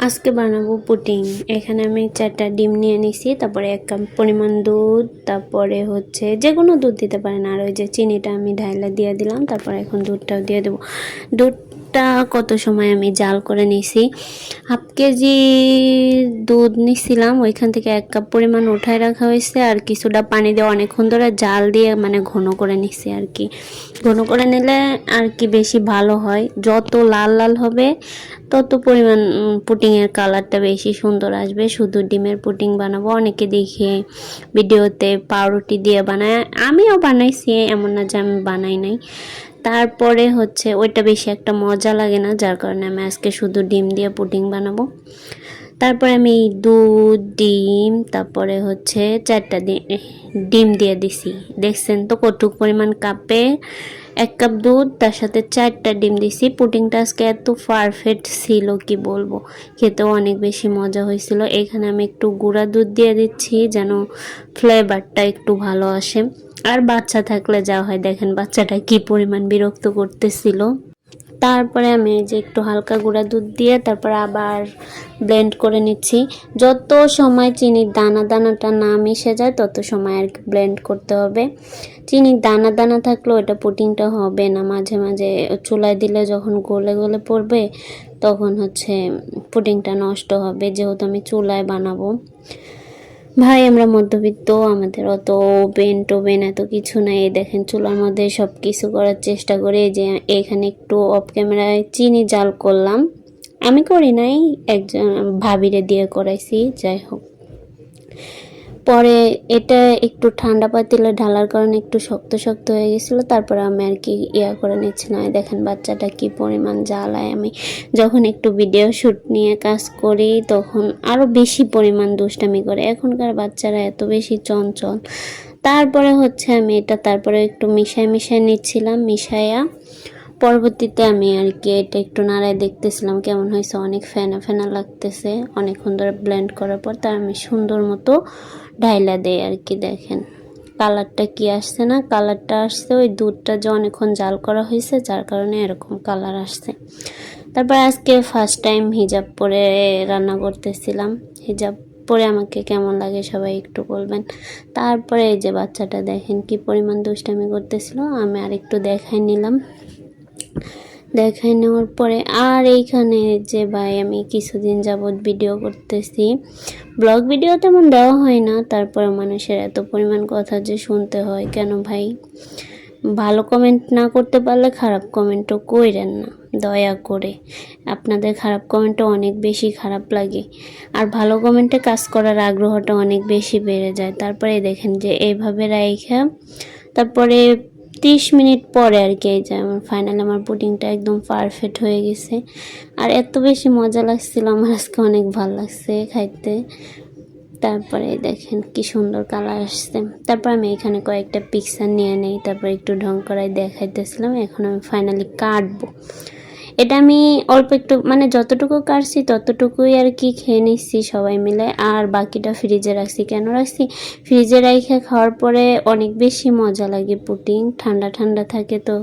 আজকে বানাবো পুডিং। এখানে আমি 4টা ডিম নিয়ে নিছি, তারপরে 1 কাপ পরিমাণ দুধ, তারপরে হচ্ছে যে কোনো দুধ দিতে পারেন। আর ওই যে চিনিটা আমি ঢাইলা দিয়ে দিলাম, তারপরে এখন দুধটাও দিয়ে দেবো। দুধটা কত সময় আমি জাল করে নিছি, 1/2 কেজি দুধ নিছিলাম, ওইখান থেকে 1 কাপ পরিমাণ উঠায় রাখা হয়েছে। আর কিছুটা পানি দিয়ে অনেকক্ষণ ধরে জাল দিয়ে মানে ঘন করে নিছি আর কি। ঘন করে নিলে আর কি বেশি ভালো হয়, যত লাল লাল হবে তত পরিমাণ পুডিংয়ের কালারটা বেশি সুন্দর আসবে। শুধু ডিমের পুডিং বানাবো, অনেকে দেখে ভিডিওতে পাউরুটি দিয়ে বানায়, আমিও বানাইছি, এমন না যে আমি বানাই নাই। তারপরে হচ্ছে ওইটা বেশি একটা মজা লাগে না, যার কারণে আমি আজকে শুধু ডিম দিয়ে পুডিং বানাবো। তারপরে আমি দুধ, ডিম, তারপরে হচ্ছে 4টা ডিম দিয়ে দিছি। দেখছেন তো কতটুকু পরিমাণ কাপে 1 কাপ দুধ, তার সাথে 4টা ডিম দিছি। পুডিংটা আজকে এত পারফেক্ট ছিল কি বলবো, খেতেও অনেক বেশি মজা হয়েছিল। এখানে আমি একটু গুঁড়া দুধ দিয়ে দিচ্ছি যেন ফ্লেভারটা একটু ভালো আসে। আর বাচ্চা থাকলে যা হয়, দেখেন বাচ্চাটা কি পরিমাণ বিরক্ত করতেছিল। তারপরে আমি যে একটু হালকা গুঁড়া দুধ দিয়ে তারপর আবার ব্লেন্ড করে নিচ্ছি। যত সময় চিনির দানা দানাটা না মিশে যায় তত সময় আর কি ব্লেন্ড করতে হবে। চিনির দানা দানা থাকলেও এটা পুডিংটা হবে না, মাঝে মাঝে চুলায় দিলে যখন গলে গলে পড়বে তখন হচ্ছে পুডিংটা নষ্ট হবে, যেহেতু আমি চুলায় বানাবো। ভাই আমরা মধ্যবিত্ত, আমাদের অত ওভেন এত কিছু নাই। দেখেন চুলার মধ্যে সব কিছু করার চেষ্টা করে। যে এখানে একটু অফ ক্যামেরায় চিনি জাল করলাম, আমি করি নাই, একজন ভাবিরে দিয়ে করাইছি। যাই হোক, পরে এটা একটু ঠান্ডা পাতিলে ঢালার কারণে একটু শক্ত শক্ত হয়ে গেছিলো। তারপরে আমি আর কি করে নিচ্ছিলাম। দেখেন বাচ্চাটা কি পরিমাণ জ্বালায়। আমি যখন একটু ভিডিও শ্যুট নিয়ে কাজ করি তখন আরও বেশি পরিমাণ দুষ্টামি করে। এখনকার বাচ্চারা এত বেশি চঞ্চল। তারপরে হচ্ছে আমি এটা তারপরে একটু মিশায় নিচ্ছিলাম। মিশাইয়া পরবর্তীতে আমি আর কি এটা একটু নাড়ায় দেখতেছিলাম কেমন হয়েছে। অনেক ফেনা ফেনা লাগতেছে অনেকক্ষণ ধরে ব্লেন্ড করার পর। তার আমি সুন্দর মতো ঢাইলা দেই আর কি। দেখেন কালারটা কি আসছে না, কালারটা আসছে ওই দুধটা যে অনেকক্ষণ জাল করা হয়েছে যার কারণে এরকম কালার আসছে। তারপর আজকে ফার্স্ট টাইম হিজাব পরে রান্না করতেছিলাম। হিজাব পরে আমাকে কেমন লাগে সবাই একটু বলবেন। তারপরে এই যে বাচ্চাটা দেখেন কি পরিমাণ দুষ্টামি করতেছিল, আমি আর একটু দেখাই নিলাম। দেখাই নেওয়ার পরে আর এইখানে যে ভাই আমি কিছুদিন যাবৎ ভিডিও করতেছি, ব্লগ ভিডিও তেমন দেওয়া হয় না, তারপরে মানুষের এত পরিমাণ কথা যে শুনতে হয়। কেন ভাই, ভালো কমেন্ট না করতে পারলে খারাপ কমেন্টও কইরেন না দয়া করে। আপনাদের খারাপ কমেন্টও অনেক বেশি খারাপ লাগে, আর ভালো কমেন্টে কাজ করার আগ্রহটা অনেক বেশি বেড়ে যায়। তারপরে দেখেন যে এইভাবে রাইখা তারপরে 30 মিনিট পরে আর কি এই যে আমার ফাইনালি আমার পুডিংটা একদম পারফেক্ট হয়ে গেছে। আর এত বেশি মজা লাগছিল আমার, আজকে অনেক ভালো লাগছে খাইতে। তারপরে দেখেন কি সুন্দর কালার আসছে। তারপর আমি এখানে কয়েকটা পিকচার নিয়ে নেই, তারপর একটু ঢং করায় দেখাইতেছিলাম। এখন আমি ফাইনালি কাটবো। এটা আমি অল্প একটু মানে যতটুকু কাটছি ততটুকুই আর কি খেয়ে নিচ্ছি সবাই মিলে, আর বাকিটা ফ্রিজে রাখছি। কেন রাখছি, ফ্রিজে রেখে খাওয়ার পরে অনেক বেশি মজা লাগে পুডিং, ঠান্ডা ঠান্ডা থাকে তো